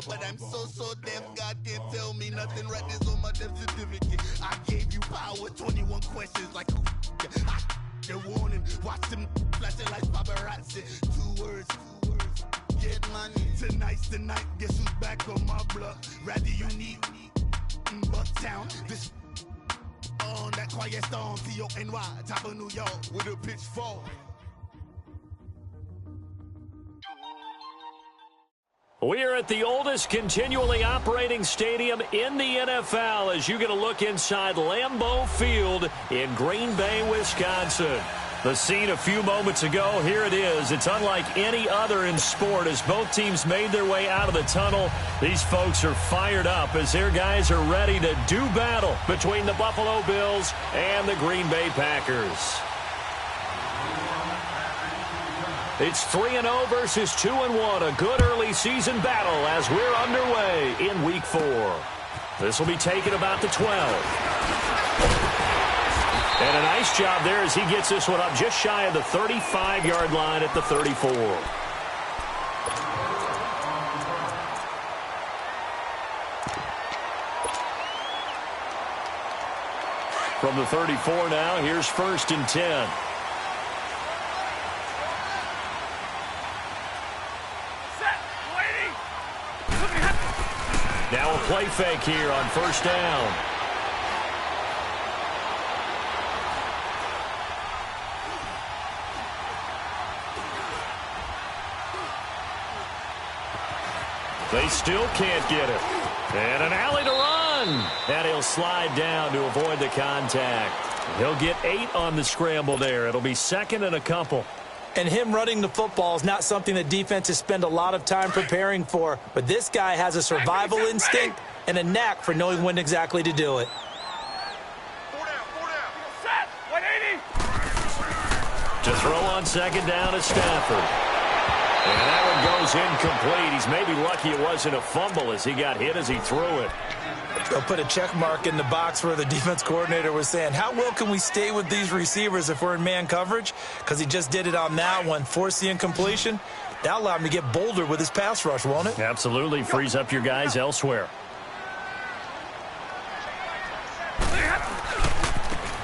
but I'm so deaf. God can't tell me nothing. Right is on my death certificate. I gave you power, 21 questions like who the warning. Watch them flashing like paparazzi. Two words. Get money. Tonight's the night. Guess who's back on my block? Rather unique. Bucktown. This on that quiet storm. T-O-N-Y. Top of New York with a pitchfork. We are at the oldest continually operating stadium in the NFL as you get a look inside Lambeau Field in Green Bay, Wisconsin. The scene a few moments ago, here it is. It's unlike any other in sport as both teams made their way out of the tunnel. These folks are fired up as their guys are ready to do battle between the Buffalo Bills and the Green Bay Packers. It's 3-0 versus 2-1, a good early season battle as we're underway in Week 4. This will be taken about the 12. And a nice job there as he gets this one up just shy of the 35-yard line at the 34. From the 34 now, here's 1st and 10. Now a play fake here on 1st down. They still can't get it. And an alley to run. And he'll slide down to avoid the contact. He'll get 8 on the scramble there. It'll be 2nd and a couple. And him running the football is not something that defenses spend a lot of time preparing for. But this guy has a survival instinct and a knack for knowing when exactly to do it. 4 down. Set. 180. To throw on 2nd down is Stafford. And that one goes incomplete. He's maybe lucky it wasn't a fumble as he got hit as he threw it. They'll put a check mark in the box where the defense coordinator was saying, how well can we stay with these receivers if we're in man coverage? Because he just did it on that one, forced the incompletion. That allowed him to get bolder with his pass rush, won't it? Absolutely. Frees up your guys elsewhere.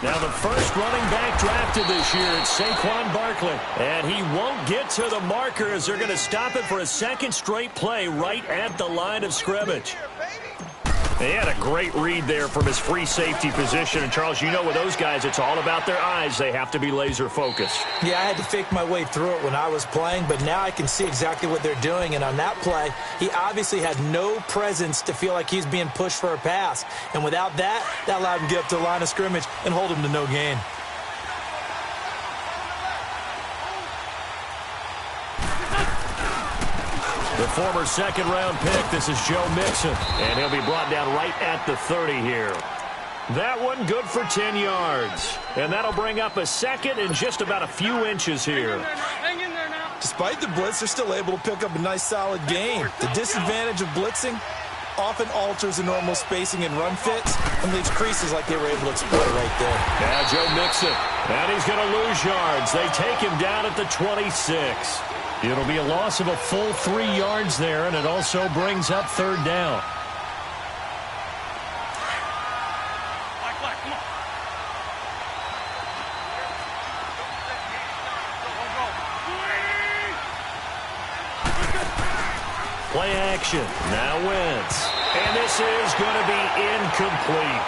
Now the first running back drafted this year, it's Saquon Barkley. And he won't get to the marker as they're going to stop it for a 2nd straight play right at the line of scrimmage. They had a great read there from his free safety position. And, Charles, you know with those guys, it's all about their eyes. They have to be laser focused. Yeah, I had to fake my way through it when I was playing, but now I can see exactly what they're doing. And on that play, he obviously had no presence to feel like he's being pushed for a pass. And without that, that allowed him to get up to the line of scrimmage and hold him to no gain. The former 2nd-round pick, this is Joe Mixon, and he'll be brought down right at the 30 here. That one good for 10 yards, and that'll bring up a 2nd and just about a few inches here. Hang in there now. Despite the blitz, they're still able to pick up a nice, solid gain. The disadvantage of blitzing often alters the normal spacing and run fits and leaves creases like they were able to exploit right there. Now Joe Mixon, and he's going to lose yards. They take him down at the 26. It'll be a loss of a full 3 yards there, and it also brings up 3rd down. Come on. Play action. Now Wentz. And this is going to be incomplete.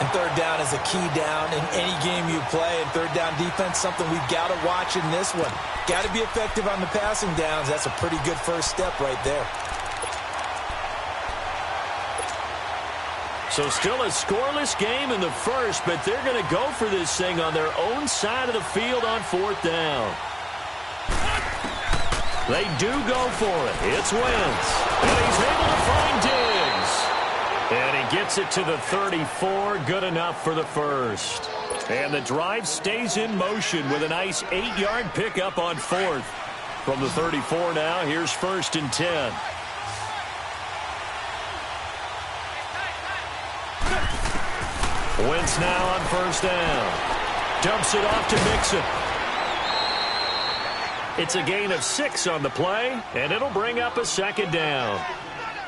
And 3rd down is a key down in any game you play. And 3rd down defense, something we've got to watch in this one. Got to be effective on the passing downs. That's a pretty good first step right there. So still a scoreless game in the first, but they're going to go for this thing on their own side of the field on 4th down. They do go for it. It's Wentz. And he's able to find Diggs. And he gets it to the 34. Good enough for the first. And the drive stays in motion with a nice 8-yard pickup on 4th. From the 34 now, here's 1st and 10. Wentz now on 1st down. Dumps it off to Mixon. It's a gain of 6 on the play, and it'll bring up a 2nd down.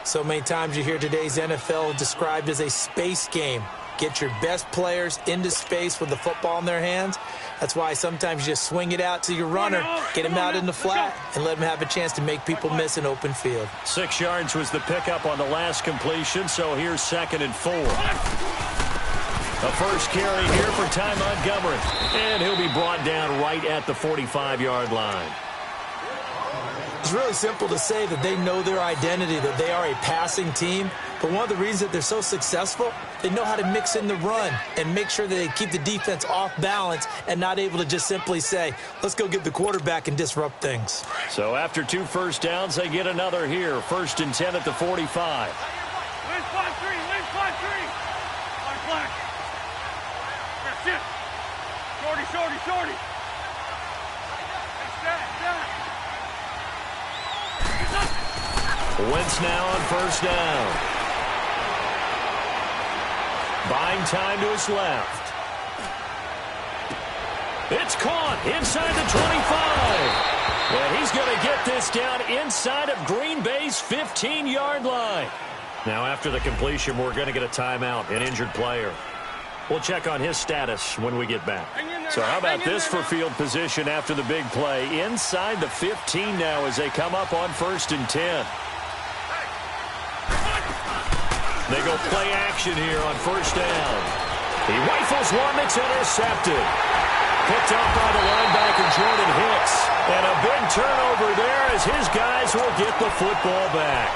So many times you hear today's NFL described as a space game. Get your best players into space with the football in their hands. That's why sometimes you just swing it out to your runner, get him out in the flat, and let him have a chance to make people miss an open field. 6 yards was the pickup on the last completion, so here's 2nd and 4. The first carry here for Ty Montgomery, and he'll be brought down right at the 45-yard line. It's really simple to say that they know their identity, that they are a passing team. But one of the reasons that they're so successful, they know how to mix in the run and make sure that they keep the defense off balance and not able to just simply say, let's go get the quarterback and disrupt things. So after 2 first downs, they get another here. 1st and 10 at the 45. Lynch 5-3, Lynch 5-3. On flag. That's it. Shorty, shorty, shorty. Wentz now on 1st down. Buying time to his left. It's caught inside the 25. And he's going to get this down inside of Green Bay's 15-yard line. Now after the completion, we're going to get a timeout, an injured player. We'll check on his status when we get back. So how about this for field position after the big play? Inside the 15 now as they come up on 1st and 10. They go play action here on 1st down. He rifles one that's intercepted. Picked up by the linebacker Jordan Hicks. And a big turnover there as his guys will get the football back.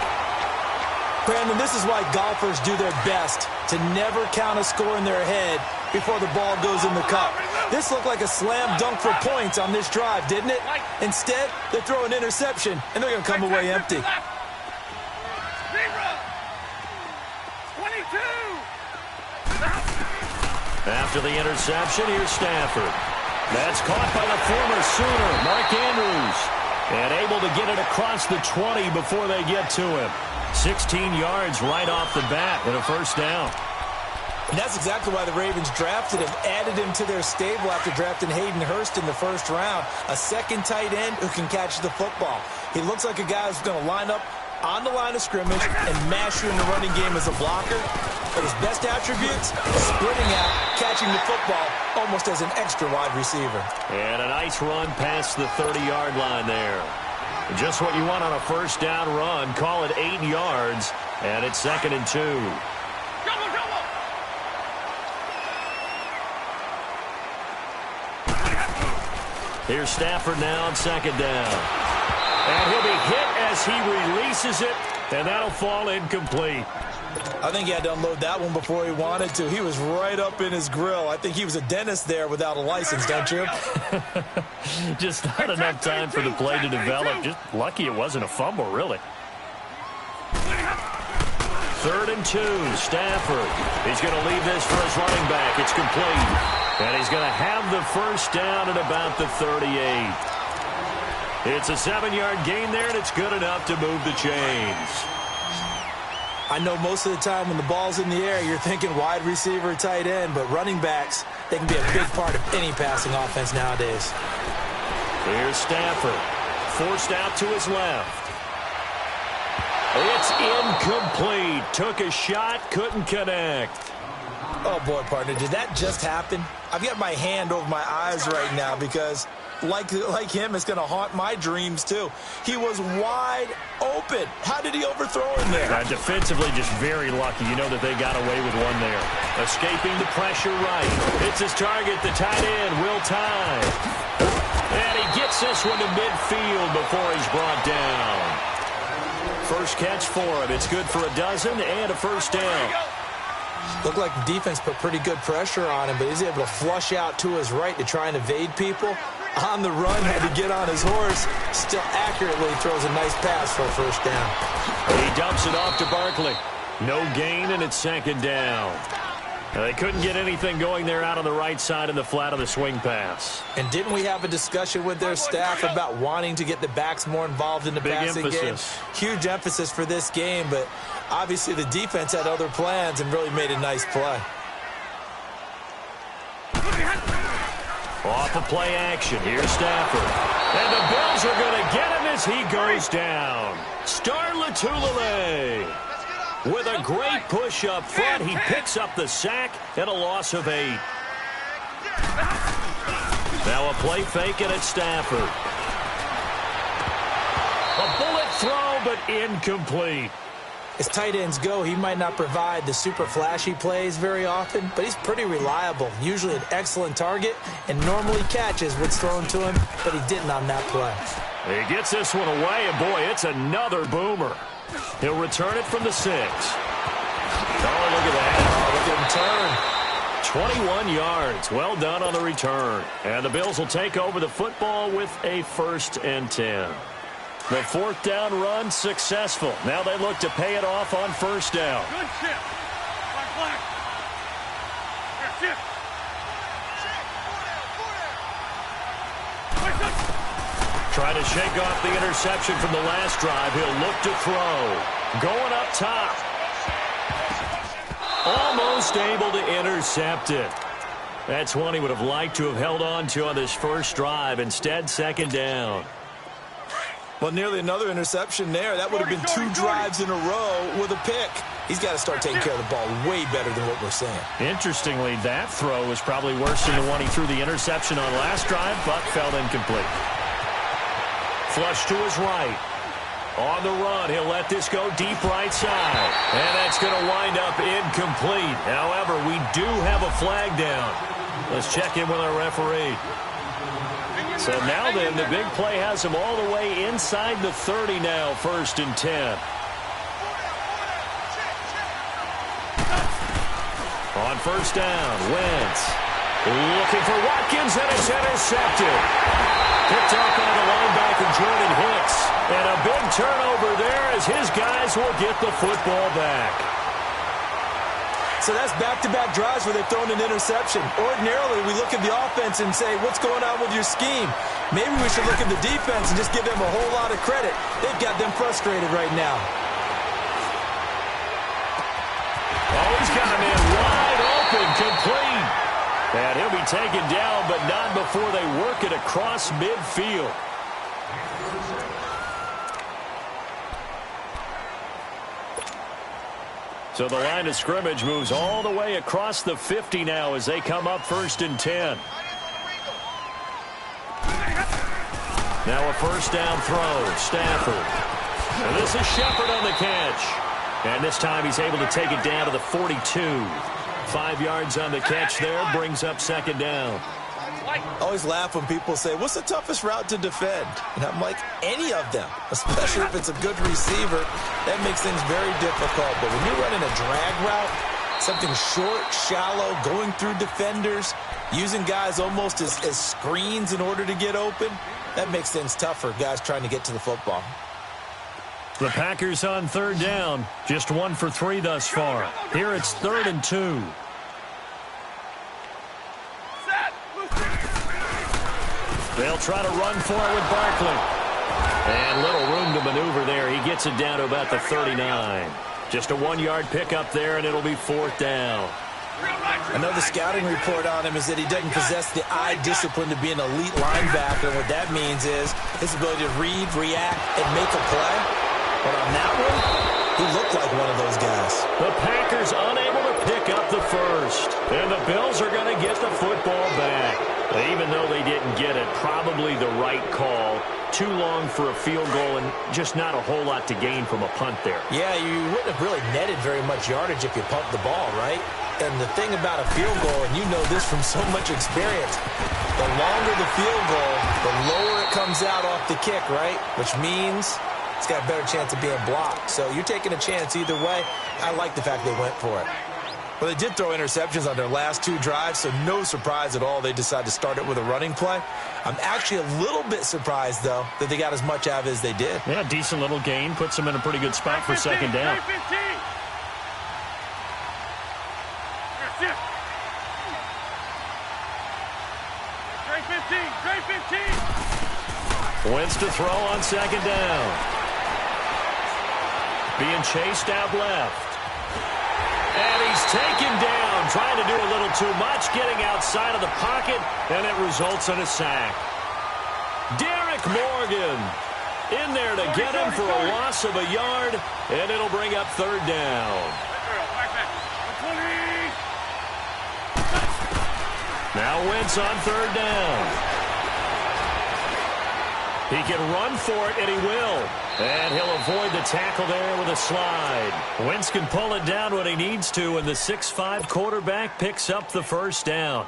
Brandon, this is why golfers do their best to never count a score in their head before the ball goes in the cup. This looked like a slam dunk for points on this drive, didn't it? Instead, they throw an interception, and they're going to come away empty. After the interception, here's Stafford. That's caught by the former Sooner, Mark Andrews. And able to get it across the 20 before they get to him. 16 yards right off the bat and a 1st down. And that's exactly why the Ravens drafted him, added him to their stable after drafting Hayden Hurst in the 1st round. A second tight end who can catch the football. He looks like a guy who's going to line up on the line of scrimmage and mash you in the running game as a blocker. But his best attributes, splitting out, catching the football almost as an extra wide receiver. And a nice run past the 30-yard line there. Just what you want on a 1st down run. Call it 8 yards, and it's 2nd and 2. Here's Stafford now on 2nd down. And he'll be hit as he releases it, and that'll fall incomplete. I think he had to unload that one before he wanted to. He was right up in his grill. I think he was a dentist there without a license, don't you? Just not enough time for the play to develop. Just lucky it wasn't a fumble, really. 3rd and 2, Stafford. He's going to leave this for his running back. It's complete. And he's going to have the 1st down at about the 38. It's a 7-yard gain there, and it's good enough to move the chains. I know most of the time when the ball's in the air, you're thinking wide receiver, tight end, but running backs, they can be a big part of any passing offense nowadays. Here's Stafford, forced out to his left. It's incomplete. Took a shot, couldn't connect. Oh, boy, partner, did that just happen? I've got my hand over my eyes right now because, like him, it's going to haunt my dreams, too. He was wide open. How did he overthrow him there? Defensively, just very lucky. You know that they got away with one there. Escaping the pressure right. It's his target, the tight end, Will Tye. And he gets this one to midfield before he's brought down. First catch for him. It's good for a dozen and a 1st down. Looked like the defense put pretty good pressure on him, but he's able to flush out to his right to try and evade people. On the run, had to get on his horse. Still accurately throws a nice pass for a 1st down. He dumps it off to Barkley. No gain, and it's 2nd down. They couldn't get anything going there out on the right side in the flat of the swing pass. And didn't we have a discussion with their staff about wanting to get the backs more involved in the passing game? Huge emphasis for this game, but obviously the defense had other plans and really made a nice play. Off of play action, here's Stafford. And the Bills are going to get him as he goes down. Star Lotulelei. With a great push up front, he picks up the sack and a loss of 8. Now a play fake and it's Stafford. A bullet throw, but incomplete. As tight ends go, he might not provide the super flashy plays very often, but he's pretty reliable. Usually an excellent target and normally catches what's thrown to him, but he didn't on that play. He gets this one away, and boy, it's another boomer. He'll return it from the 6. Oh, look at that. Oh, look at him turn. 21 yards. Well done on the return. And the Bills will take over the football with a 1st and 10. The 4th down run successful. Now they look to pay it off on 1st down. Good shift. Black. Here, shift. Trying to shake off the interception from the last drive. He'll look to throw. Going up top. Almost able to intercept it. That's one he would have liked to have held on to on this first drive. Instead, 2nd down. Well, nearly another interception there. That would have been 2 drives in a row with a pick. He's got to start taking care of the ball way better than what we're seeing. Interestingly, that throw was probably worse than the one he threw the interception on last drive, but fell incomplete. Flush to his right. On the run, he'll let this go deep right side. And that's going to wind up incomplete. However, we do have a flag down. Let's check in with our referee. So now then, the big play has him all the way inside the 30 now, 1st and 10. On 1st down, Wentz looking for Watkins, and it's intercepted. Picked up by the linebacker, Jordan Hicks. And a big turnover there as his guys will get the football back. So that's back-to-back drives where they've thrown an interception. Ordinarily, we look at the offense and say, what's going on with your scheme? Maybe we should look at the defense and just give them a whole lot of credit. They've got them frustrated right now. Oh, he's got a man wide open, complete. And he'll be taken down, but not before they work it across midfield. So the line of scrimmage moves all the way across the 50 now as they come up 1st and 10. Now a 1st down throw, Stafford. And this is Shepard on the catch. And this time he's able to take it down to the 42. 5 yards on the catch there, brings up 2nd down. I always laugh when people say, what's the toughest route to defend? And I'm like, any of them, especially if it's a good receiver. That makes things very difficult. But when you're running a drag route, something short, shallow, going through defenders, using guys almost as screens in order to get open, that makes things tough for guys trying to get to the football. The Packers on 3rd down, just 1 for 3 thus far. Here it's 3rd and 2. They'll try to run for it with Barkley. And little room to maneuver there. He gets it down to about the 39. Just a 1-yard pickup there, and it'll be 4th down. I know the scouting report on him is that he doesn't possess the eye discipline to be an elite linebacker. What that means is his ability to read, react, and make a play. But on that one, he looked like one of those guys. The Packers unable to pick up the 1st. And the Bills are going to get the football back. Even though they didn't get it, probably the right call. Too long for a field goal and just not a whole lot to gain from a punt there. Yeah, you wouldn't have really netted very much yardage if you pumped the ball, right? And the thing about a field goal, and you know this from so much experience, the longer the field goal, the lower it comes out off the kick, right? Which means it's got a better chance of being blocked. So you're taking a chance either way. I like the fact they went for it. Well, they did throw interceptions on their last 2 drives, so no surprise at all they decided to start it with a running play. I'm actually a little bit surprised, though, that they got as much out of it as they did. Yeah, decent little gain. Puts them in a pretty good spot for 2nd down. Wentz to throw on 2nd down. Being chased out left. And he's taken down, trying to do a little too much, getting outside of the pocket, and it results in a sack. Derek Morgan In there to get him for a loss of a yard, and it'll bring up third down. Now Wentz on third down. He can run for it, and he will. And he'll avoid the tackle there with a slide. Wentz can pull it down when he needs to, and the 6'5" quarterback picks up the first down.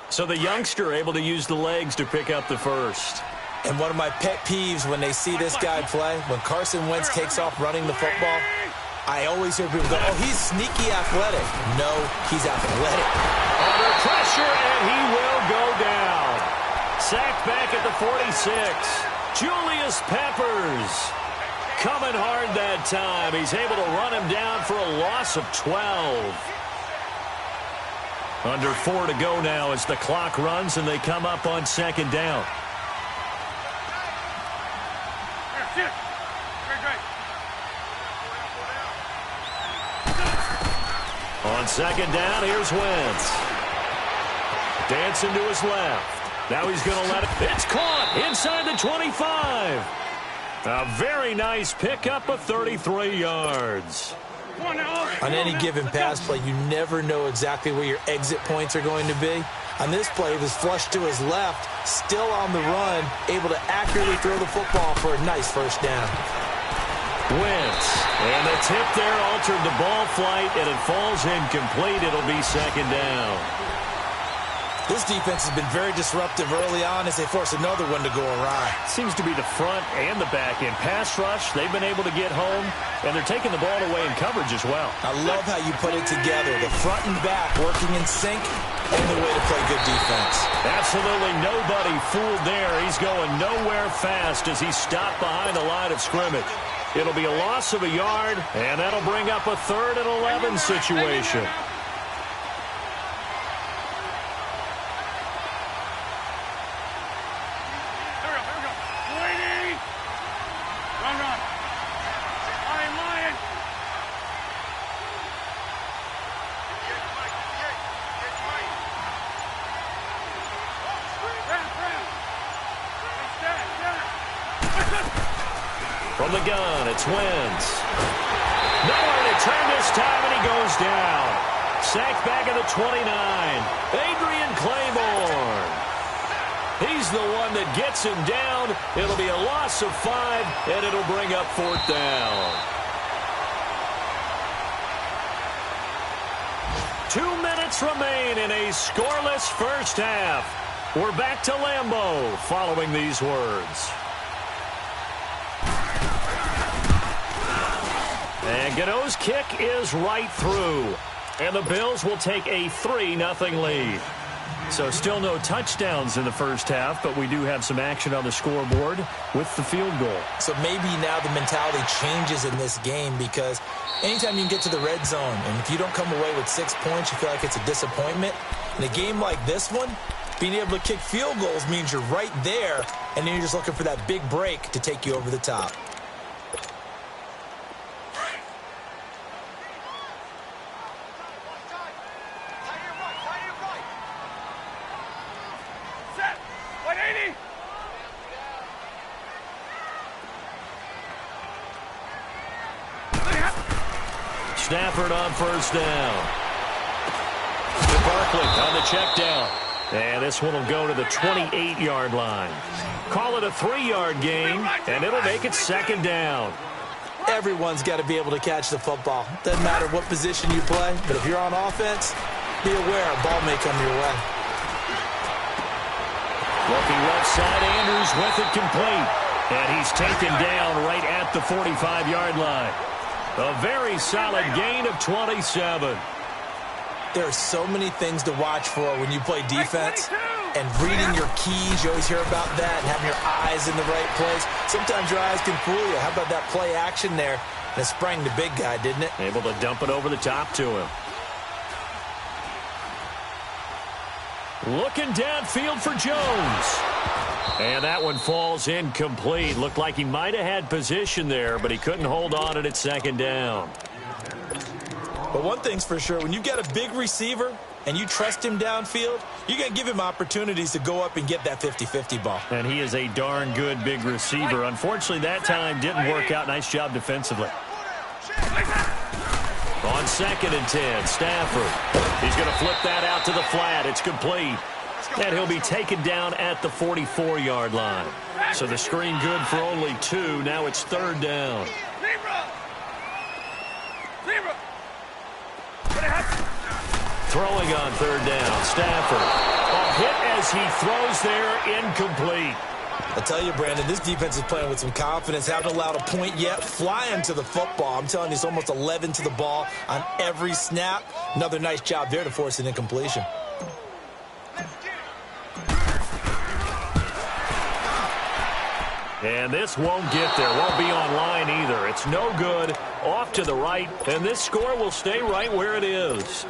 So the youngster able to use the legs to pick up the first. And one of my pet peeves when they see this guy play, when Carson Wentz takes off running the football, I always hear people go, oh, he's sneaky athletic. No, he's athletic. Under pressure, and he will go down. Sacked back at the 46. Julius Peppers coming hard that time. He's able to run him down for a loss of 12. Under 4 to go now as the clock runs and they come up on second down. On second down, here's Wentz. Dancing to his left. Now he's going to let it. It's caught inside the 25. A very nice pickup of 33 yards. On any given pass play, you never know exactly where your exit points are going to be. On this play, it was flushed to his left, still on the run, able to accurately throw the football for a nice first down. Wentz, and the tip there altered the ball flight, and it falls incomplete. It'll be second down. This defense has been very disruptive early on as they force another one to go awry. Seems to be the front and the back end. Pass rush, they've been able to get home, and they're taking the ball away in coverage as well. I love how you put it together. The front and back working in sync, only way to play good defense. Absolutely nobody fooled there. He's going nowhere fast as he's stopped behind the line of scrimmage. It'll be a loss of a yard, and that'll bring up a 3rd and 11 situation. From the gun, it's Wentz. Nowhere to turn this time, and he goes down. Sacked back at the 29. Adrian Claiborne. He's the one that gets him down. It'll be a loss of 5, and it'll bring up 4th down. 2 minutes remain in a scoreless first half. We're back to Lambeau following these words. And Gano's kick is right through. And the Bills will take a 3-0 lead. So still no touchdowns in the first half, but we do have some action on the scoreboard with the field goal. So maybe now the mentality changes in this game because anytime you can get to the red zone, and if you don't come away with 6 points, you feel like it's a disappointment. In a game like this one, being able to kick field goals means you're right there, and then you're just looking for that big break to take you over the top. Stafford on first down. To Barkley on the check down. And this one will go to the 28-yard line. Call it a 3-yard gain, and it'll make it second down. Everyone's got to be able to catch the football. Doesn't matter what position you play, but if you're on offense, be aware a ball may come your way. Looking left side, Andrews with it complete. And he's taken down right at the 45-yard line. A very solid gain of 27. There are so many things to watch for when you play defense. And reading your keys, you always hear about that, and having your eyes in the right place. Sometimes your eyes can fool you. How about that play action there? And it sprang the big guy, didn't it? Able to dump it over the top to him. Looking downfield for Jones. And that one falls incomplete. Looked like he might have had position there, but he couldn't hold on it at second down. But one thing's for sure, when you've got a big receiver, and you trust him downfield, you're going to give him opportunities to go up and get that 50-50 ball. And he is a darn good big receiver. Unfortunately, that time didn't work out. Nice job defensively. On 2nd and 10, Stafford. He's going to flip that out to the flat. It's complete. And he'll be taken down at the 44-yard line. So the screen good for only 2. Now it's 3rd down. Throwing on 3rd down, Stafford. A hit as he throws there, incomplete. I tell you, Brandon, this defense is playing with some confidence. Haven't allowed a point yet. Flying to the football. I'm telling you, it's almost 11 to the ball on every snap. Another nice job there to force an incompletion. And this won't get there. Won't be on line either. It's no good. Off to the right. And this score will stay right where it is.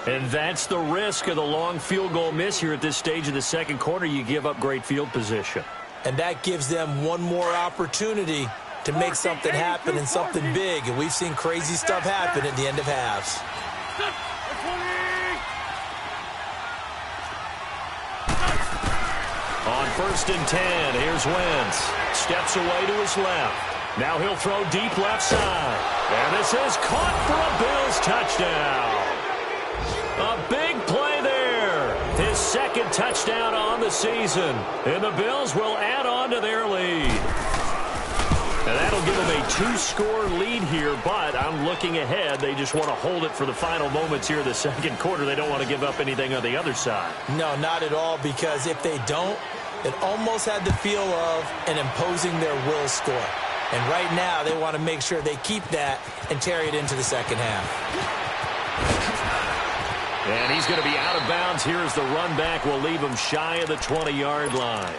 And that's the risk of the long field goal miss here at this stage of the second quarter. You give up great field position. And that gives them one more opportunity to make something happen and something big. And we've seen crazy stuff happen at the end of halves. On 1st and 10, here's Wentz. Steps away to his left. Now he'll throw deep left side. And this is caught for a Bills touchdown. A big play there. His 2nd touchdown on the season. And the Bills will add on to their lead. And that'll give them a 2-score lead here, but I'm looking ahead. They just want to hold it for the final moments here in the second quarter. They don't want to give up anything on the other side. No, not at all, because if they don't, it almost had the feel of an imposing their will score. And right now, they want to make sure they keep that and carry it into the second half. And he's going to be out of bounds here as the run back will leave him shy of the 20-yard line.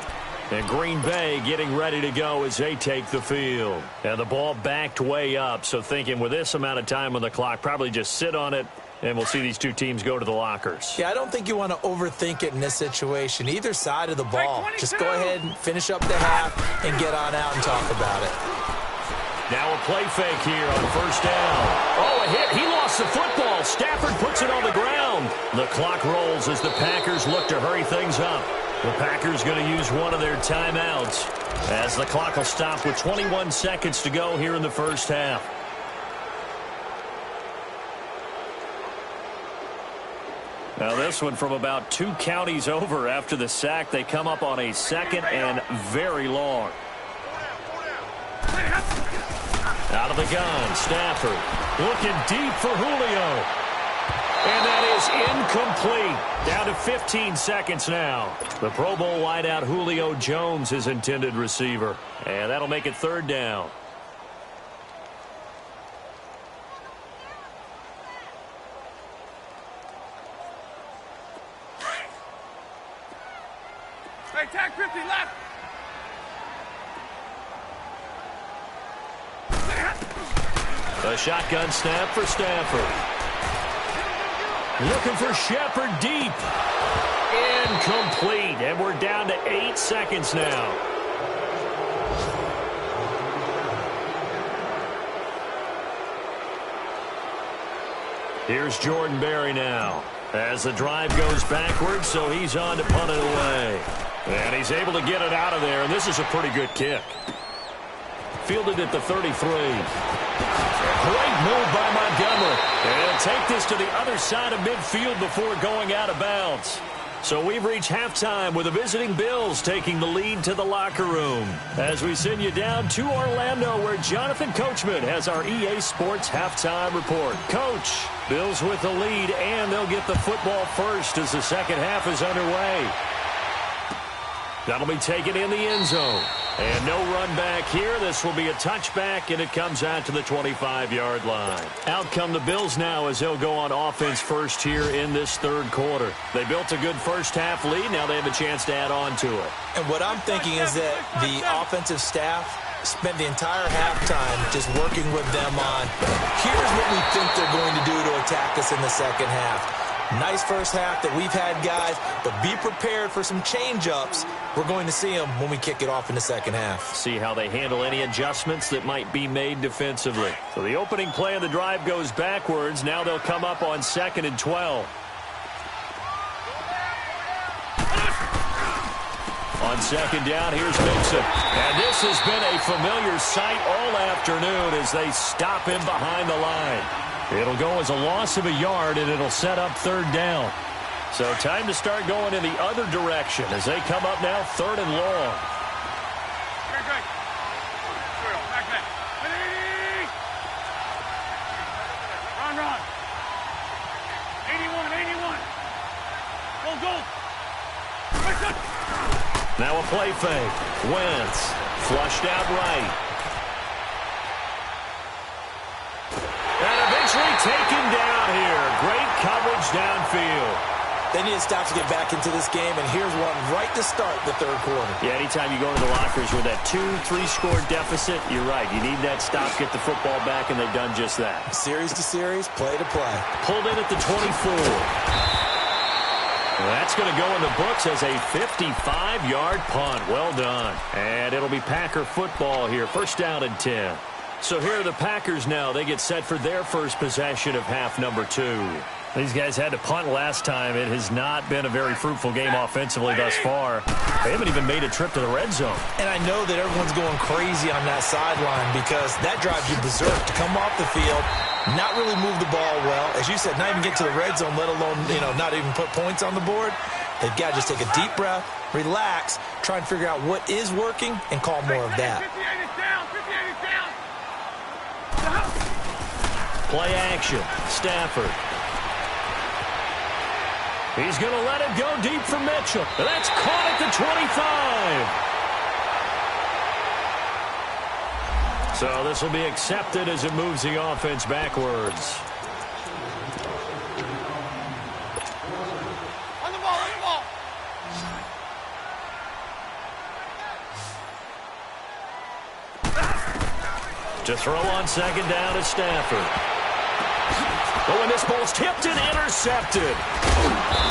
And Green Bay getting ready to go as they take the field. And the ball backed way up, so thinking with this amount of time on the clock, probably just sit on it, and we'll see these two teams go to the lockers. Yeah, I don't think you want to overthink it in this situation. Either side of the ball. Just go ahead and finish up the half and get on out and talk about it. Now a play fake here on 1st down. Oh, a hit. He lost the football. Stafford puts it on the ground. The clock rolls as the Packers look to hurry things up. The Packers going to use one of their timeouts as the clock will stop with 21 seconds to go here in the first half. Now this one from about 2 counties over after the sack. They come up on a 2nd and very long. Out of the gun, Stafford looking deep for Julio. And that is incomplete. Down to 15 seconds now. The Pro Bowl wideout Julio Jones, his intended receiver. And that'll make it 3rd down. Hey, tag 50 left. A shotgun snap for Stafford. Looking for Shepard deep. Incomplete. And we're down to 8 seconds now. Here's Jordan Berry now. As the drive goes backwards, so he's on to punt it away. And he's able to get it out of there, and this is a pretty good kick. Fielded at the 33. Great move by Montgomery. And he'll take this to the other side of midfield before going out of bounds. So we've reached halftime with the visiting Bills taking the lead to the locker room. As we send you down to Orlando, where Jonathan Coachman has our EA Sports halftime report. Coach, Bills with the lead, and they'll get the football first as the second half is underway. That'll be taken in the end zone. And no run back here. This will be a touchback, and it comes out to the 25-yard line. Out come the Bills now as they'll go on offense first here in this third quarter. They built a good first-half lead. Now they have a chance to add on to it. And what I'm thinking is that the offensive staff spent the entire halftime just working with them on, here's what we think they're going to do to attack us in the second half. Nice first half that we've had, guys, but be prepared for some change-ups. We're going to see them when we kick it off in the second half. See how they handle any adjustments that might be made defensively. So the opening play of the drive goes backwards. Now they'll come up on 2nd and 12. On second down, here's Mixon. And this has been a familiar sight all afternoon as they stop him behind the line. It'll go as a loss of a yard, and it'll set up third down. So time to start going in the other direction as they come up now third and long. Run. 81. Go. Now a play fake. Wentz flushed out right. And eventually taken down here. Great coverage downfield. They need a stop to get back into this game, and here's one right to start the third quarter. Yeah, anytime you go into the lockers with that 2-3 score deficit, you're right. You need that stop, get the football back, and they've done just that. Series to series, play to play. Pulled in at the 24. That's going to go in the books as a 55-yard punt. Well done. And it'll be Packer football here. First down and 10. So here are the Packers now. They get set for their first possession of half number 2. These guys had to punt last time. It has not been a very fruitful game offensively thus far. They haven't even made a trip to the red zone. And I know that everyone's going crazy on that sideline because that drives you berserk to come off the field, not really move the ball well. As you said, not even get to the red zone, let alone, not even put points on the board. They've got to just take a deep breath, relax, try and figure out what is working, and call more of that. 58 is down. Play action. Stafford. He's going to let it go deep for Mitchell. That's caught at the 25. So this will be accepted as it moves the offense backwards. On the ball. To throw on second down is Stafford. Oh, and this ball's tipped and intercepted.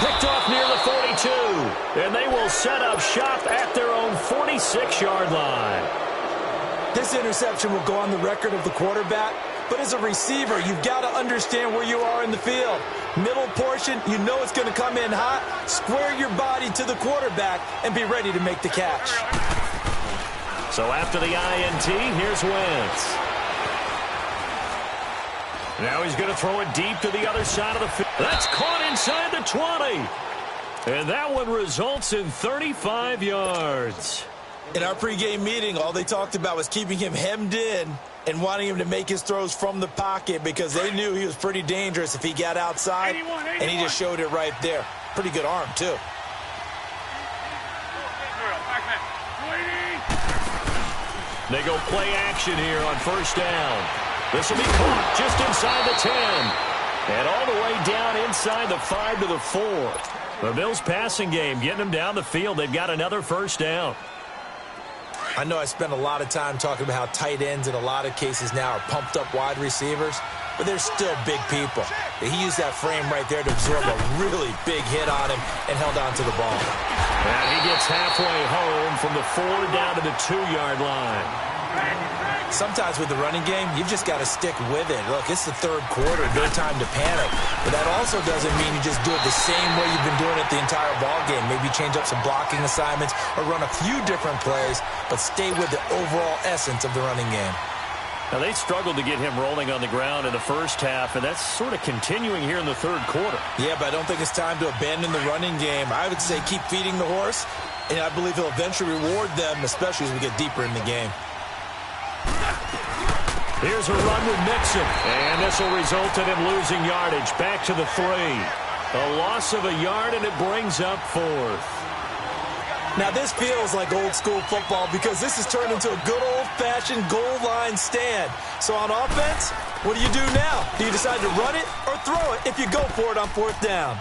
Picked off near the 42. And they will set up shop at their own 46-yard line. This interception will go on the record of the quarterback, but as a receiver, you've got to understand where you are in the field. Middle portion, you know it's going to come in hot. Square your body to the quarterback and be ready to make the catch. So after the INT, here's Wentz. Now he's going to throw it deep to the other side of the field. That's caught inside the 20. And that one results in 35 yards. In our pregame meeting, all they talked about was keeping him hemmed in and wanting him to make his throws from the pocket because they knew he was pretty dangerous if he got outside, 81. and he just showed it right there. Pretty good arm, too. They go play action here on first down. This will be caught just inside the 10. And all the way down inside the 5 to the 4. The Bills' passing game getting them down the field. They've got another first down. I know I spent a lot of time talking about how tight ends in a lot of cases now are pumped up wide receivers, but they're still big people. He used that frame right there to absorb a really big hit on him and held on to the ball. And he gets halfway home from the 4 down to the 2-yard line. Sometimes with the running game, you've just got to stick with it. Look, it's the third quarter, no time to panic. But that also doesn't mean you just do it the same way you've been doing it the entire ball game. Maybe change up some blocking assignments or run a few different plays, but stay with the overall essence of the running game. Now, they struggled to get him rolling on the ground in the first half, and that's sort of continuing here in the third quarter. Yeah, but I don't think it's time to abandon the running game. I would say keep feeding the horse, and I believe he'll eventually reward them, especially as we get deeper in the game. Here's a run with Mixon, and this will result in him losing yardage. Back to the 3. A loss of a yard, and it brings up 4th. Now, this feels like old-school football because this has turned into a good old-fashioned goal line stand. So on offense, what do you do now? Do you decide to run it or throw it if you go for it on 4th down?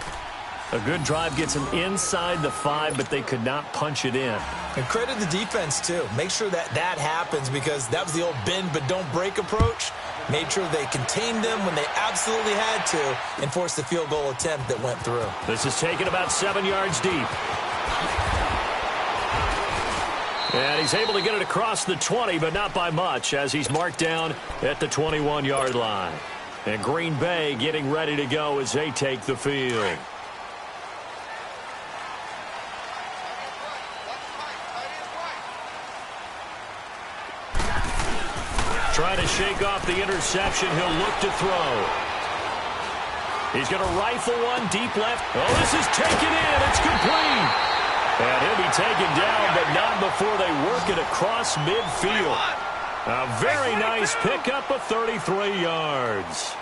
A good drive gets them inside the 5, but they could not punch it in. And credit the defense, too. Make sure that happens because that was the old bend but don't break approach. Made sure they contained them when they absolutely had to and forced the field goal attempt that went through. This is taken about 7 yards deep. And he's able to get it across the 20, but not by much as he's marked down at the 21-yard line. And Green Bay getting ready to go as they take the field. shake off the interception. He'll look to throw. He's going to rifle one deep left. Oh, this is taken in. It's complete. And he'll be taken down, but not before they work it across midfield. A very nice pickup of 33 yards.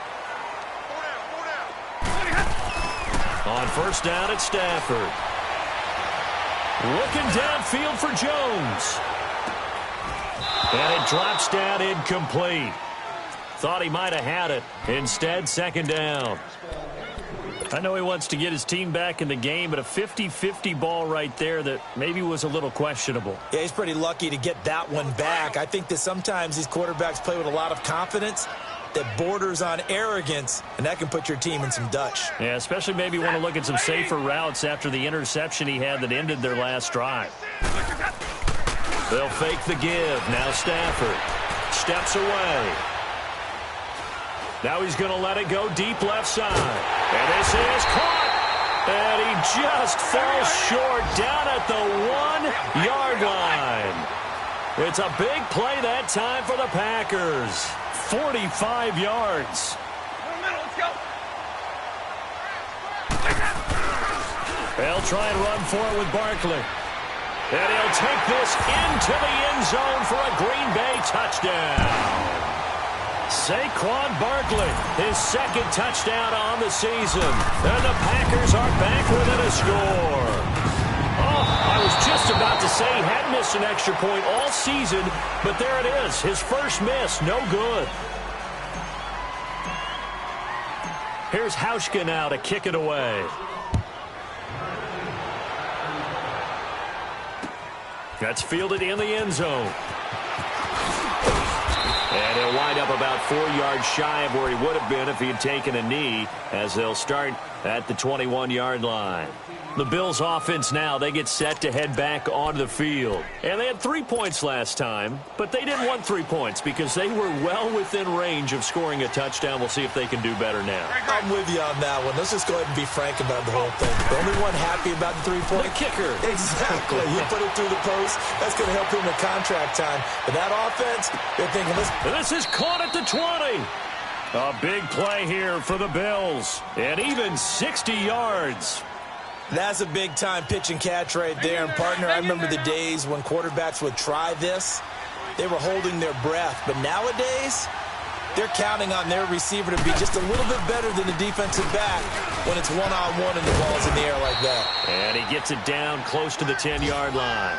On first down at Stafford. Looking downfield for Jones. And it drops down incomplete. Thought he might have had it. Instead, second down. I know he wants to get his team back in the game, but a 50-50 ball right there that maybe was a little questionable. Yeah, he's pretty lucky to get that one back. I think that sometimes these quarterbacks play with a lot of confidence that borders on arrogance, and that can put your team in some Dutch. Yeah, especially maybe want to look at some safer routes after the interception he had that ended their last drive. They'll fake the give. Now Stafford steps away. Now he's going to let it go deep left side. And this is caught. And he just falls short down at the 1-yard line. It's a big play that time for the Packers. 45 yards. Let's go. They'll try and run for it with Barkley. And he'll take this into the end zone for a Green Bay touchdown. Saquon Barkley, his second touchdown on the season. And the Packers are back within a score. Oh, I was just about to say he hadn't missed an extra point all season, but there it is, his first miss, no good. Here's Hauschka now to kick it away. That's fielded in the end zone. And he'll wind up about 4 yards shy of where he would have been if he had taken a knee, as they'll start at the 21-yard line. The Bills offense now, they get set to head back onto the field. And they had 3 points last time, but they didn't want 3 points because they were well within range of scoring a touchdown. We'll see if they can do better now. I'm with you on that one. Let's just go ahead and be frank about the whole thing. The only one happy about the 3-point? The kicker. Exactly. You put it through the post. That's going to help him in contract time. But that offense, they're thinking, this is caught at the 20. A big play here for the Bills. And even 60 yards. That's a big-time pitch and catch right there. And, partner, I remember the days when quarterbacks would try this. They were holding their breath. But nowadays, they're counting on their receiver to be just a little bit better than the defensive back when it's one-on-one and the ball's in the air like that. And he gets it down close to the 10-yard line.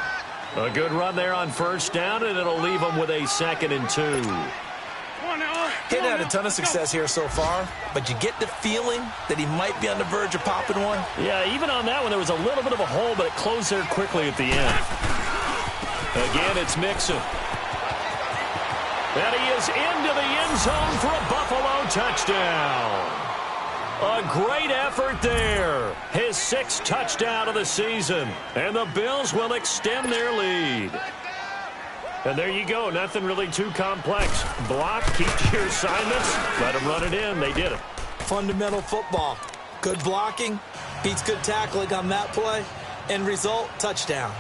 A good run there on first down, and it'll leave them with a 2nd and 2. He's had a ton of success here so far, but you get the feeling that he might be on the verge of popping one. Yeah, even on that one, there was a little bit of a hole, but it closed there quickly at the end. Again, it's Mixon. And he is into the end zone for a Buffalo touchdown. A great effort there. His 6th touchdown of the season. And the Bills will extend their lead. And there you go. Nothing really too complex. Block, keep your assignments, let them run it in. They did it. Fundamental football. Good blocking, beats good tackling on that play. End result, touchdown.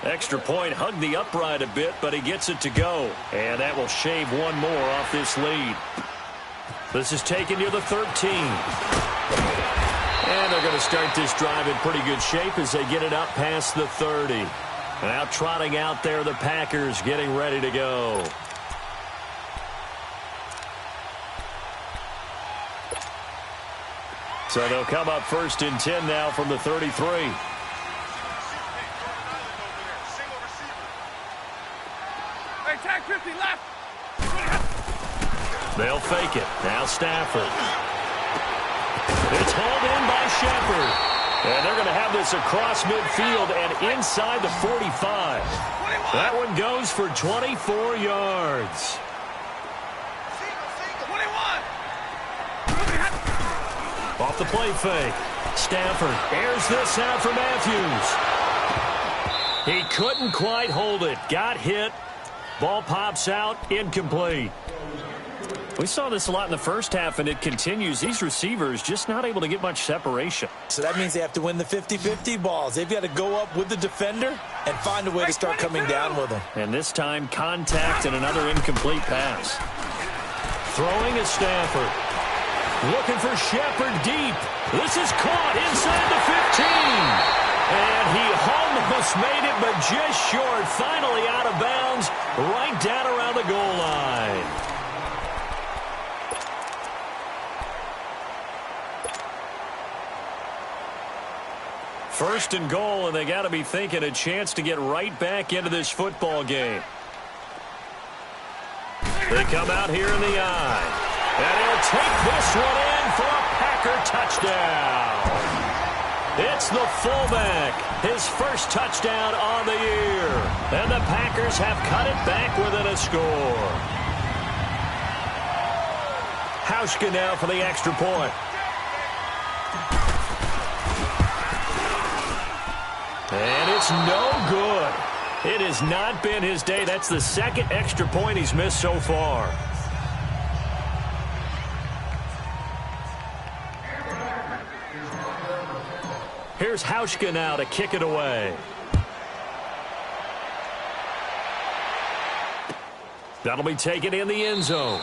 Extra point, hugged the upright a bit, but he gets it to go. And that will shave one more off this lead. This is taken near the 13. And they're going to start this drive in pretty good shape as they get it up past the 30. Now trotting out there, the Packers getting ready to go. So they'll come up 1st and 10 now from the 33. Hey, tag 50 left. They'll fake it. Now Stafford. It's hauled in by Shepard. And they're going to have this across midfield and inside the 45. That one goes for 24 yards. 21. Off the play fake. Stafford airs this out for Matthews. He couldn't quite hold it. Got hit. Ball pops out. Incomplete. We saw this a lot in the first half, and it continues. These receivers just not able to get much separation. So that means they have to win the 50-50 balls. They've got to go up with the defender and find a way to start coming down with them. And this time, contact and another incomplete pass. Throwing is Stafford. Looking for Shepard deep. This is caught inside the 15. And he almost made it, but just short. Finally out of bounds, right down around the goal line. First and goal, and they got to be thinking a chance to get right back into this football game. They come out here in the eye. And he'll take this one in for a Packer touchdown. It's the fullback, his first touchdown on the year. And the Packers have cut it back within a score. Hauschka now for the extra point. And it's no good. It has not been his day. That's the second extra point he's missed so far. Here's Hauschka now to kick it away. That'll be taken in the end zone.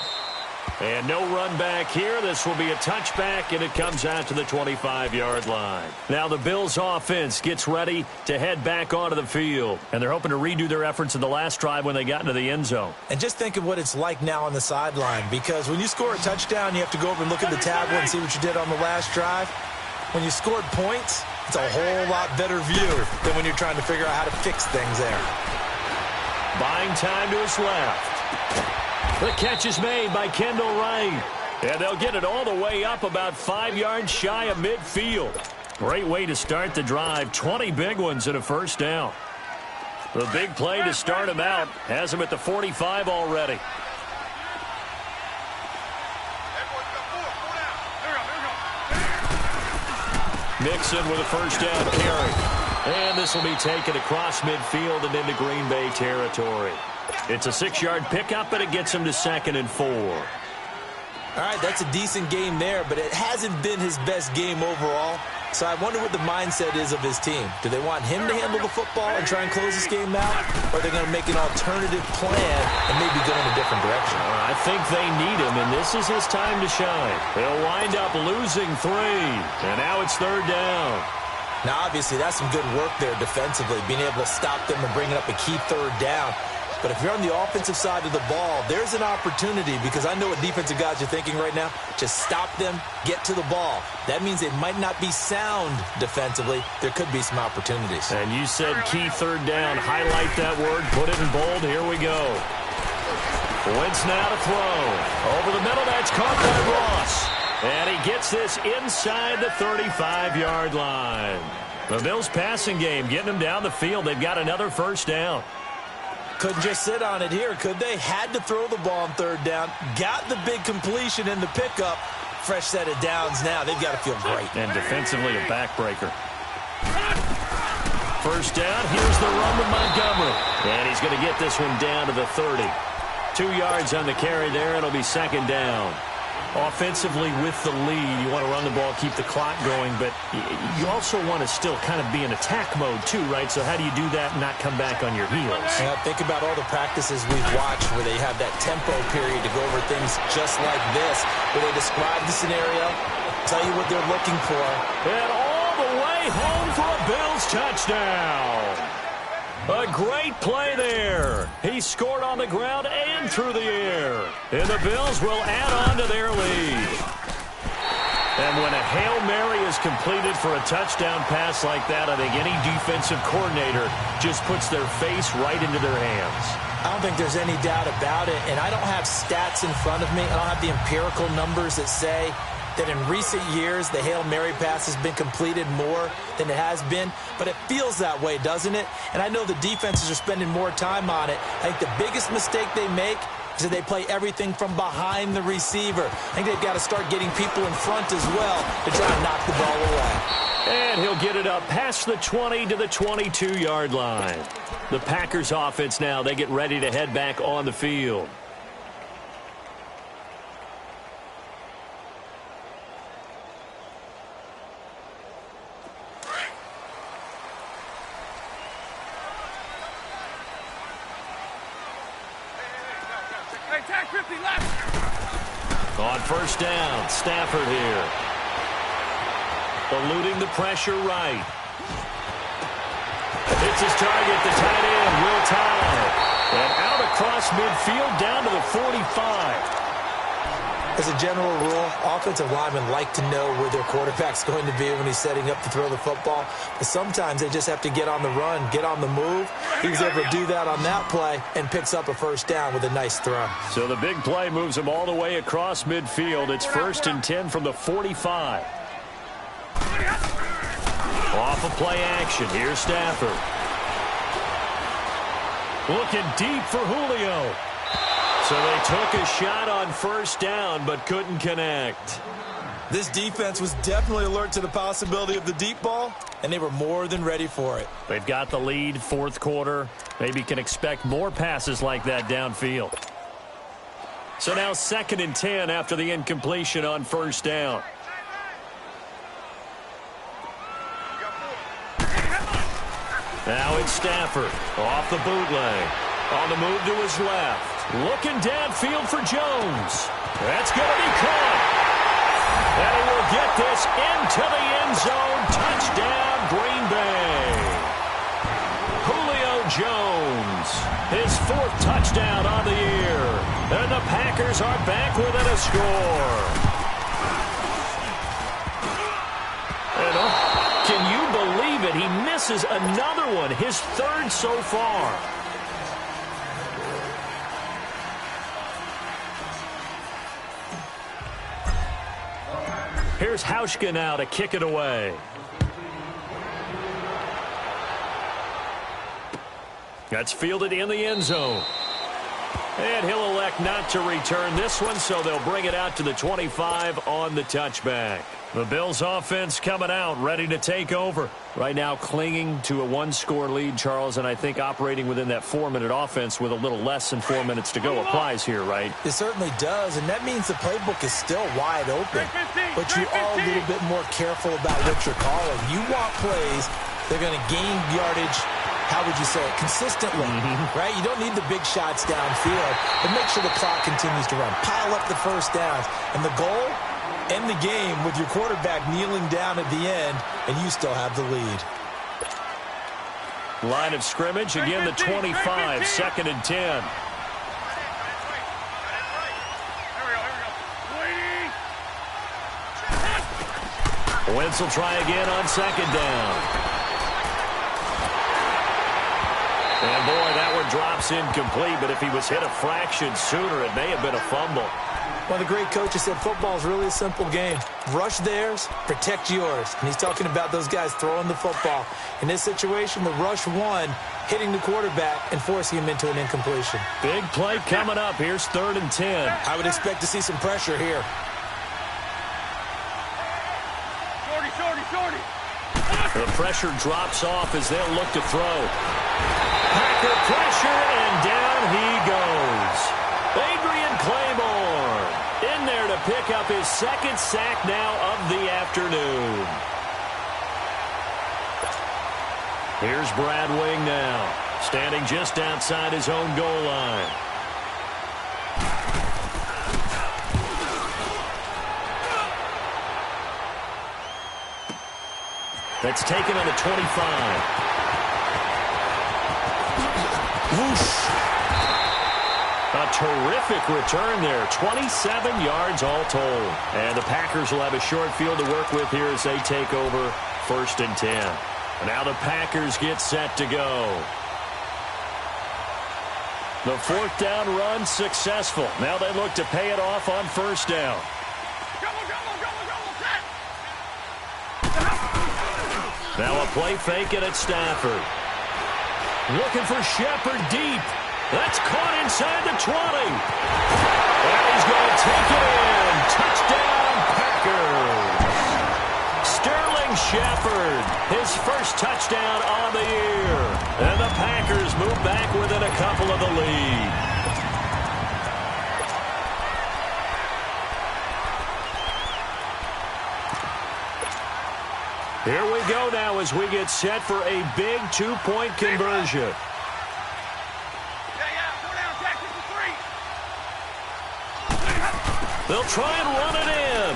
And no run back here. This will be a touchback, and it comes out to the 25-yard line. Now the Bills' offense gets ready to head back onto the field. And they're hoping to redo their efforts in the last drive when they got into the end zone. And just think of what it's like now on the sideline, because when you score a touchdown, you have to go over and look at the tablet and see what you did on the last drive. When you scored points, it's a whole lot better view than when you're trying to figure out how to fix things there. Buying time to his left. The catch is made by Kendall Wright. And they'll get it all the way up about 5 yards shy of midfield. Great way to start the drive. 20 big ones and a first down. The big play to start him out has him at the 45 already. Mixon with a first down carry. And this will be taken across midfield and into Green Bay territory. It's a 6-yard pickup, but it gets him to 2nd and 4. All right, that's a decent game there, but it hasn't been his best game overall. So I wonder what the mindset is of his team. Do they want him to handle the football and try and close this game out? Or are they going to make an alternative plan and maybe go in a different direction? I think they need him, and this is his time to shine. They'll wind up losing 3, and now it's 3rd down. Now, obviously, that's some good work there defensively, being able to stop them and bringing up a key 3rd down. But if you're on the offensive side of the ball, there's an opportunity, because I know what defensive guys are thinking right now. Just stop them, get to the ball. That means it might not be sound defensively. There could be some opportunities. And you said key 3rd down. Highlight that word. Put it in bold. Here we go. Wentz now to throw. Over the middle. That's caught by Ross. And he gets this inside the 35-yard line. The Bills passing game getting them down the field. They've got another first down. Couldn't just sit on it here, could they? Had to throw the ball on 3rd down. Got the big completion in the pickup. Fresh set of downs now. They've got to feel great. And defensively, a backbreaker. First down. Here's the run with Montgomery. And he's going to get this one down to the 30. 2 yards on the carry there. It'll be 2nd down. Offensively with the lead, you want to run the ball, keep the clock going, but you also want to still kind of be in attack mode too, right? So how do you do that and not come back on your heels? Yeah, think about all the practices we've watched where they have that tempo period to go over things just like this, where they describe the scenario, tell you what they're looking for. And all the way home for a Bills touchdown. A great play there. He scored on the ground and through the air. And the Bills will add on to their lead. And when a Hail Mary is completed for a touchdown pass like that, I think any defensive coordinator just puts their face right into their hands. I don't think there's any doubt about it. And I don't have stats in front of me. I don't have the empirical numbers that say that in recent years the Hail Mary pass has been completed more than it has been, but it feels that way, doesn't it? And I know the defenses are spending more time on it. I think the biggest mistake they make is that they play everything from behind the receiver. I think they've got to start getting people in front as well to try and knock the ball away. And he'll get it up past the 20 to the 22-yard line. The Packers offense now, they get ready to head back on the field. On first down, Stafford here. Eluding the pressure right. It's his target, the tight end, Will Tye. And out across midfield down to the 45. As a general rule, offensive linemen like to know where their quarterback's going to be when he's setting up to throw the football. But sometimes they just have to get on the run, get on the move. He was able to do that on that play and picks up a first down with a nice throw. So the big play moves him all the way across midfield. It's 1st and 10 from the 45. Off of play action. Here's Stafford. Looking deep for Julio. So they took a shot on first down, but couldn't connect. This defense was definitely alert to the possibility of the deep ball, and they were more than ready for it. They've got the lead, fourth quarter. Maybe can expect more passes like that downfield. So now 2nd and 10 after the incompletion on first down. Now it's Stafford off the bootleg. On the move to his left. Looking downfield for Jones. That's going to be caught. And he will get this into the end zone. Touchdown, Green Bay. Julio Jones, his 4th touchdown on the year. And the Packers are back within a score. And can you believe it? He misses another one, his 3rd so far. Here's Hauschka now to kick it away. That's fielded in the end zone. And he'll elect not to return this one, so they'll bring it out to the 25 on the touchback. The Bills offense coming out, ready to take over. Right now clinging to a 1-score lead, Charles, and I think operating within that 4-minute offense with a little less than 4 minutes to go applies here, right? It certainly does, and that means the playbook is still wide open. But you are a little bit more careful about what you're calling. You want plays, they're going to gain yardage, how would you say it, consistently, right? You don't need the big shots downfield, but make sure the clock continues to run. Pile up the first downs, and the goal, end the game with your quarterback kneeling down at the end, and you still have the lead. Line of scrimmage, again the 25, 2nd and 10. Wentz will try again on 2nd down. And boy, that one drops incomplete, but if he was hit a fraction sooner, it may have been a fumble. One of the great coaches said football is really a simple game. Rush theirs, protect yours. And he's talking about those guys throwing the football. In this situation, the rush one, hitting the quarterback and forcing him into an incompletion. Big play coming up. Here's 3rd and 10. I would expect to see some pressure here. Shorty. The pressure drops off as they'll look to throw. Packer pressure, and down he goes. Adrian Claiborne in there to pick up his 2nd sack now of the afternoon. Here's Brad Wing now, standing just outside his own goal line. That's taken on the 25. Whoosh. A terrific return there. 27 yards all told. And the Packers will have a short field to work with here as they take over 1st and 10. And now the Packers get set to go. The 4th down run successful. Now they look to pay it off on 1st down. Now a play fake it at Stafford. Looking for Shepard deep. That's caught inside the 20. And he's going to take it in. Touchdown, Packers. Sterling Shepard, his 1st touchdown on the year. And the Packers move back within a couple of the lead. Here we go now as we get set for a big 2-point conversion. They'll try and run it in.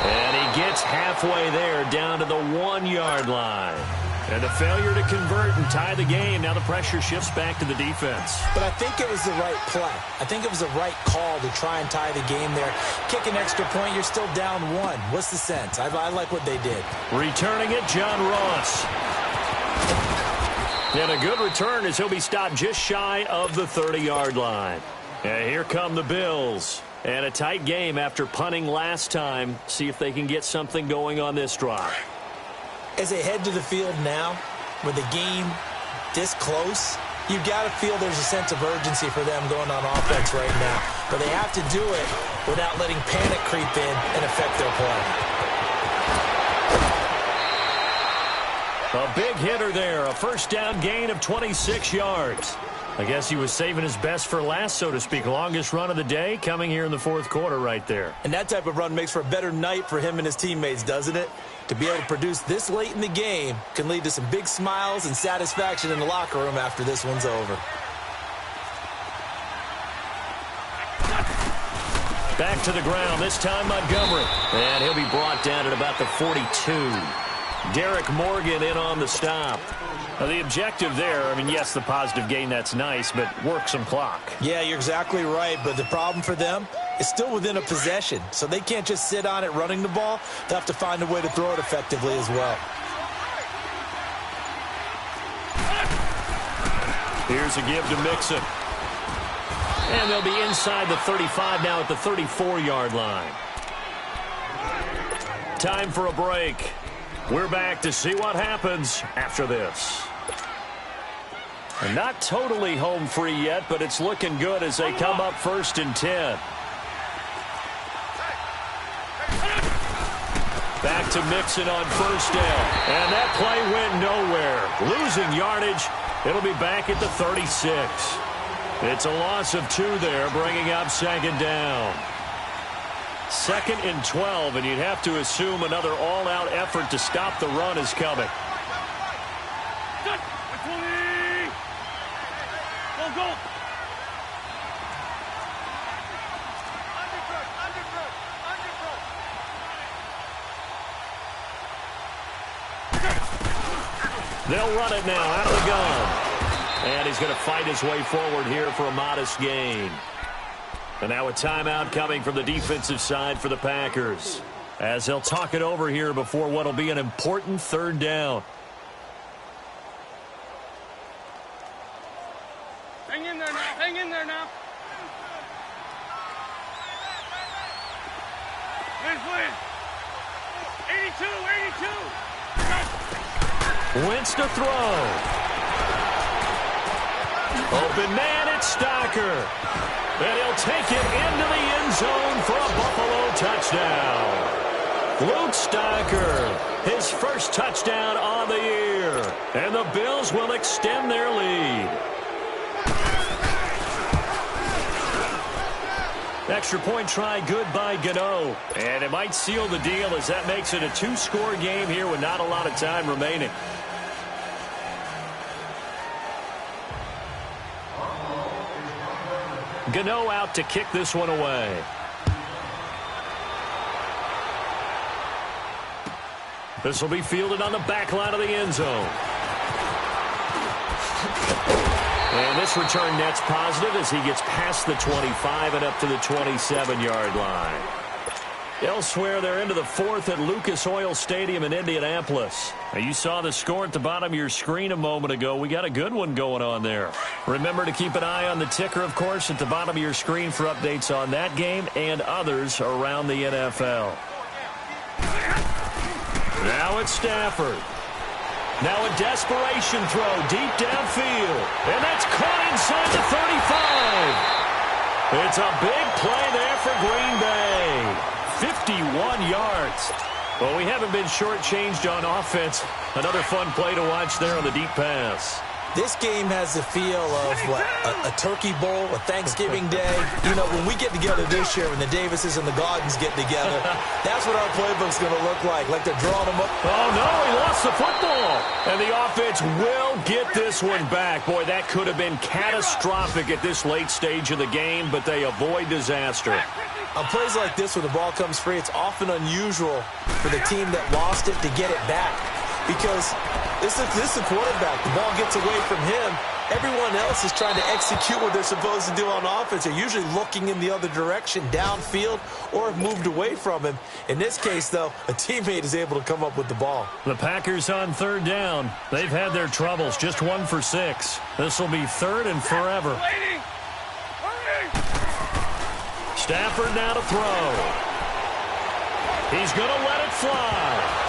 And he gets halfway there, down to the 1-yard line. And the failure to convert and tie the game. Now the pressure shifts back to the defense. But I think it was the right play. I think it was the right call to try and tie the game there. Kick an extra point, you're still down 1. What's the sense? I like what they did. Returning it, John Ross. And a good return as he'll be stopped just shy of the 30-yard line. And here come the Bills. And a tight game after punting last time. See if they can get something going on this drive. As they head to the field now, with the game this close, you've got to feel there's a sense of urgency for them going on offense right now. But they have to do it without letting panic creep in and affect their play. A big hitter there, a first down gain of 26 yards. I guess he was saving his best for last, so to speak. Longest run of the day coming here in the fourth quarter right there. And that type of run makes for a better night for him and his teammates, doesn't it? To be able to produce this late in the game can lead to some big smiles and satisfaction in the locker room after this one's over. Back to the ground, this time Montgomery. And he'll be brought down at about the 42. Derek Morgan in on the stop. Now the objective there, I mean, yes, the positive gain, that's nice, but work some clock. Yeah, you're exactly right, but the problem for them is still within a possession, so they can't just sit on it running the ball. They'll have to find a way to throw it effectively as well. Here's a give to Mixon. And they'll be inside the 35 now at the 34-yard line. Time for a break. We're back to see what happens after this. And not totally home free yet, but it's looking good as they come up 1st and 10. Back to Mixon on first down. And that play went nowhere. Losing yardage. It'll be back at the 36. It's a loss of 2 there, bringing up 2nd down. 2nd and 12, and you'd have to assume another all-out effort to stop the run is coming. Go. They'll run it now out of the gun. And he's going to fight his way forward here for a modest gain. And now a timeout coming from the defensive side for the Packers, as they'll talk it over here before what will be an important 3rd down. Hang in there now. Hang in there now. Win. 82. Wentz to throw. Open man, it's Stocker. And he'll take it into the end zone for a Buffalo touchdown. Luke Stocker, his first touchdown on the year. And the Bills will extend their lead. Extra point try good by Gano. And it might seal the deal as that makes it a 2-score game here with not a lot of time remaining. Gano out to kick this one away. This will be fielded on the back line of the end zone. And this return net's positive as he gets past the 25 and up to the 27-yard line. Elsewhere, they're into the 4th at Lucas Oil Stadium in Indianapolis. Now, you saw the score at the bottom of your screen a moment ago. We got a good one going on there. Remember to keep an eye on the ticker, of course, at the bottom of your screen for updates on that game and others around the NFL. Now it's Stafford. Now a desperation throw deep downfield. And that's caught inside the 35. It's a big play there for Green Bay. 51 yards. Well, we haven't been shortchanged on offense. Another fun play to watch there on the deep pass. This game has the feel of what, a turkey bowl, a Thanksgiving day. You know, when we get together this year, when the Davises and the Gaudens get together, that's what our playbook's going to look like they're drawing them up. Oh, no, he lost the football. And the offense will get this one back. Boy, that could have been catastrophic at this late stage of the game, but they avoid disaster. On plays like this, when the ball comes free, it's often unusual for the team that lost it to get it back. Because this is the quarterback. The ball gets away from him. Everyone else is trying to execute what they're supposed to do on offense. They're usually looking in the other direction, downfield, or have moved away from him. In this case, though, a teammate is able to come up with the ball. The Packers on third down. They've had their troubles, just 1 for 6. This will be third and forever. Stafford now to throw. He's going to let it fly.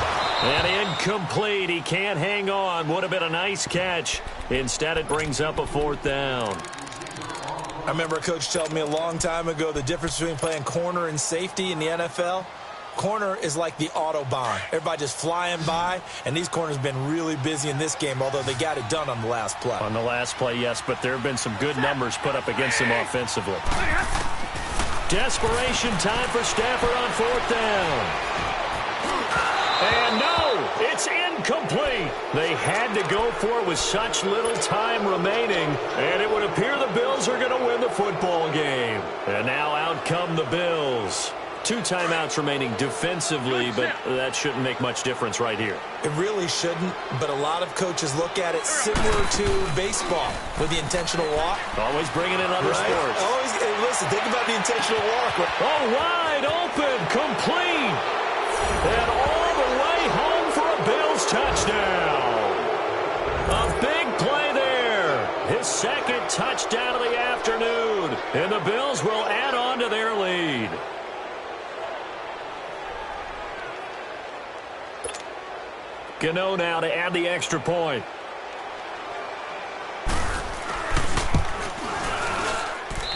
And incomplete. He can't hang on. Would have been a nice catch. Instead, it brings up a 4th down. I remember a coach telling me a long time ago the difference between playing corner and safety in the NFL. Corner is like the Autobahn. Everybody just flying by, and these corners have been really busy in this game, although they got it done on the last play. On the last play, yes, but there have been some good numbers put up against them offensively. Desperation time for Stafford on 4th down. And no, it's incomplete. They had to go for it with such little time remaining, and it would appear the Bills are going to win the football game. And now out come the Bills. 2 timeouts remaining defensively, but that shouldn't make much difference right here. It really shouldn't, but a lot of coaches look at it similar to baseball with the intentional walk. Always bringing in other sports. Always, listen, think about the intentional walk. Oh, wide open, complete. And all the way home for a Bills touchdown. A big play there. His 2nd touchdown of the afternoon. And the Bills will add on to their lead. Gano now to add the extra point.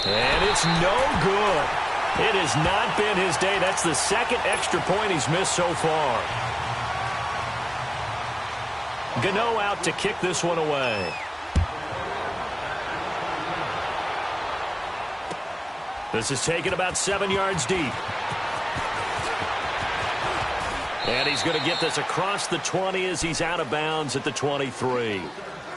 And it's no good. It has not been his day. That's the 2nd extra point he's missed so far. Gano out to kick this one away. This is taken about 7 yards deep. And he's going to get this across the 20 as he's out of bounds at the 23.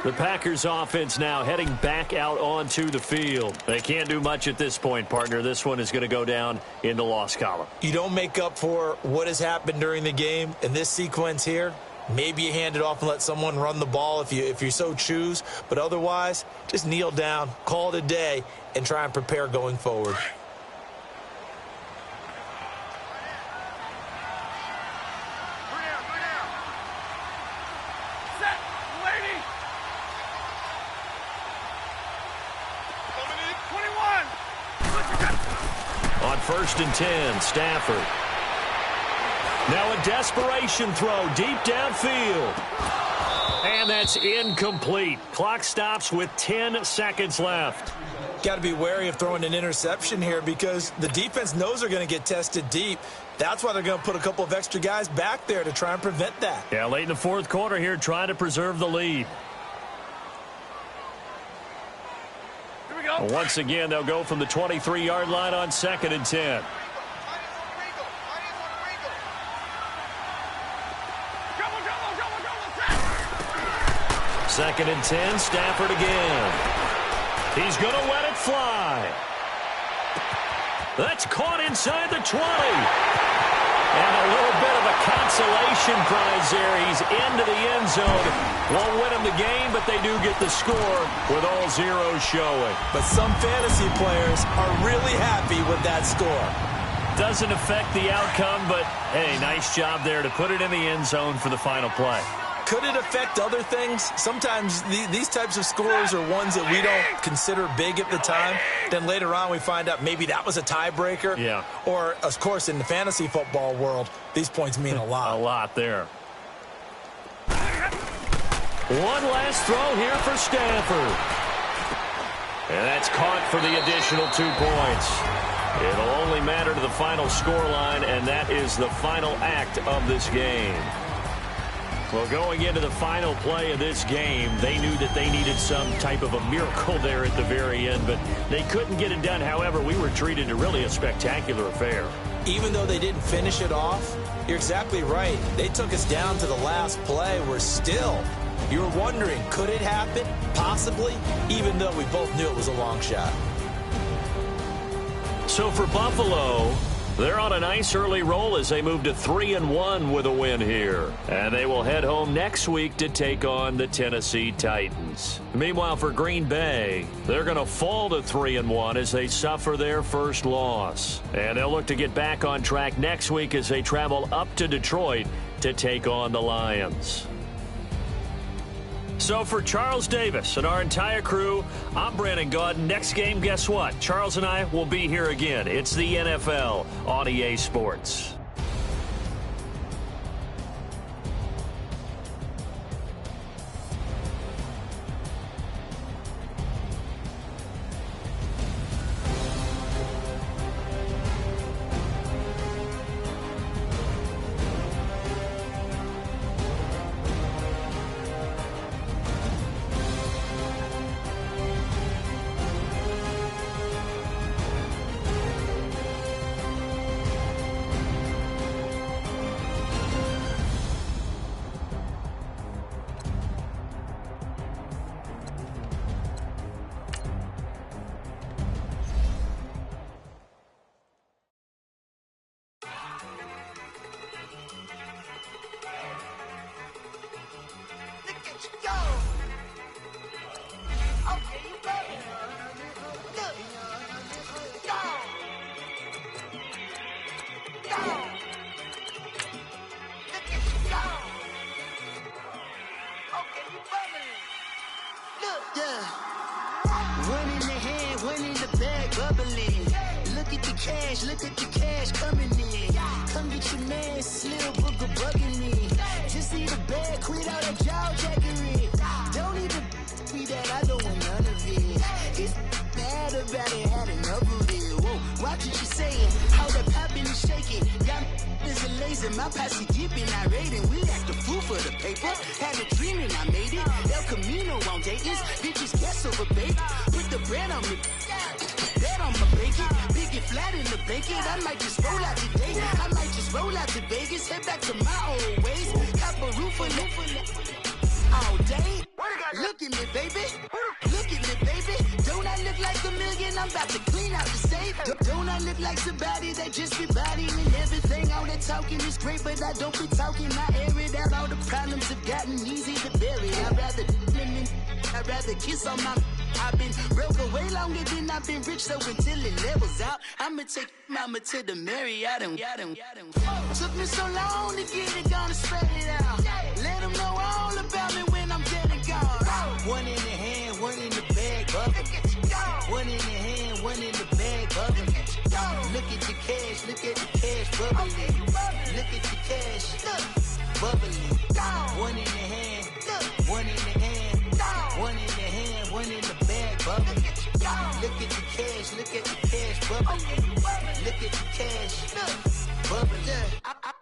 The Packers offense now heading back out onto the field. They can't do much at this point, partner. This one is going to go down in the loss column. You don't make up for what has happened during the game in this sequence here. Maybe you hand it off and let someone run the ball if you so choose. But otherwise, just kneel down, call it a day, and try and prepare going forward. On 1st and 10, Stafford. Now a desperation throw deep downfield. And that's incomplete. Clock stops with 10 seconds left. Got to be wary of throwing an interception here because the defense knows they're going to get tested deep. That's why they're going to put a couple of extra guys back there to try and prevent that. Yeah, late in the 4th quarter here, trying to preserve the lead. Once again, they'll go from the 23-yard line on 2nd and 10. Second and 10, Stafford again. He's going to let it fly. That's caught inside the 20. And a little bit of a consolation prize there. He's into the end zone. Won't win him the game, but they do get the score with all zeros showing. But some fantasy players are really happy with that score. Doesn't affect the outcome, but, hey, nice job there to put it in the end zone for the final play. Could it affect other things? Sometimes these types of scores are ones that we don't consider big at the time. Then later on we find out maybe that was a tiebreaker. Yeah. Or, of course, in the fantasy football world, these points mean a lot. A lot there. One last throw here for Stafford. And that's caught for the additional 2 points. It'll only matter to the final scoreline, and that is the final act of this game. Well, going into the final play of this game, they knew that they needed some type of a miracle there at the very end, but they couldn't get it done. However, we were treated to really a spectacular affair. Even though they didn't finish it off, you're exactly right. They took us down to the last play. We're still, you were wondering, could it happen? Possibly, even though we both knew it was a long shot. So for Buffalo, they're on a nice early roll as they move to 3-1 with a win here. And they will head home next week to take on the Tennessee Titans. Meanwhile, for Green Bay, they're going to fall to 3-1 as they suffer their first loss. And they'll look to get back on track next week as they travel up to Detroit to take on the Lions. So for Charles Davis and our entire crew, I'm Brandon Gaudin. Next game, guess what? Charles and I will be here again. It's the NFL on EA Sports. Look at the cash coming in. Come get your man, Slim Booker bugging me. Just need a bag, quit all that jaw jackery. Don't even be that, I don't want none of it. It's bad about it, had enough of it. Whoa, watch what you saying, how that poppin' and shaking. Got is a laser, my posse dipping, I raiding. We act a fool for the paper. Had a dream and I made it. El Camino on Dayton's, bitches guess over bait. Put the bread on me. Bet on my bacon, big and flat in the bacon. I might just roll out today. I might just roll out to Vegas, head back to my old ways. Cop a roof all day. Look at me, baby. Look at me, baby. Don't I look like a million? I'm about to clean out the safe. Don't I look like somebody that just be bodying everything? All that talking is great, but I don't be talking. I air it out. All the problems have gotten easy to bury. I'd rather kiss on my. I've been broke way longer than I've been rich, so until it levels out, I'ma take mama to the Marriott and took me so long to get it, gonna spread it out. Let them know all about me when I'm dead and gone. One in the hand, one in the bag, bubble. One in the hand, one in the bag, bubble. Look at the cash, look at the cash bubbling. Look at the cash, bubbling. One in the hand, one in the hand, one in the hand, one in the bag, bubbling. Look at the cash, look at the cash bubbling. Look at the cash, bubbling.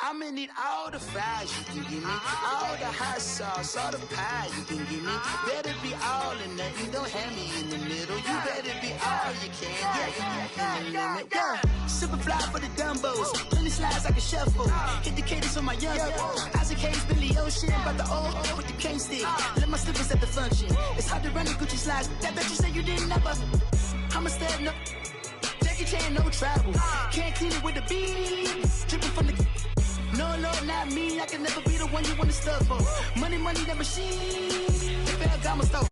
I'ma need all the fries you can give me, all the hot sauce, all the pie you can give me. Better be all or nothing, don't have me in the middle. You better be all you can, yeah. Super fly for the Dumbos, plenty slides I can shuffle. Hit the cadence on my young Isaac Hayes, Billy Ocean, but the old with the cane stick. Let my slippers at the function. It's hard to run the Gucci slides. That bet you say you didn't never. I'm a stab, no. Jackie Chan, no travel. Can't clean it with the beat. Dripping from the. No, Lord, not me. I can never be the one you want to stuff for. Money, that machine. The bell got my stuff.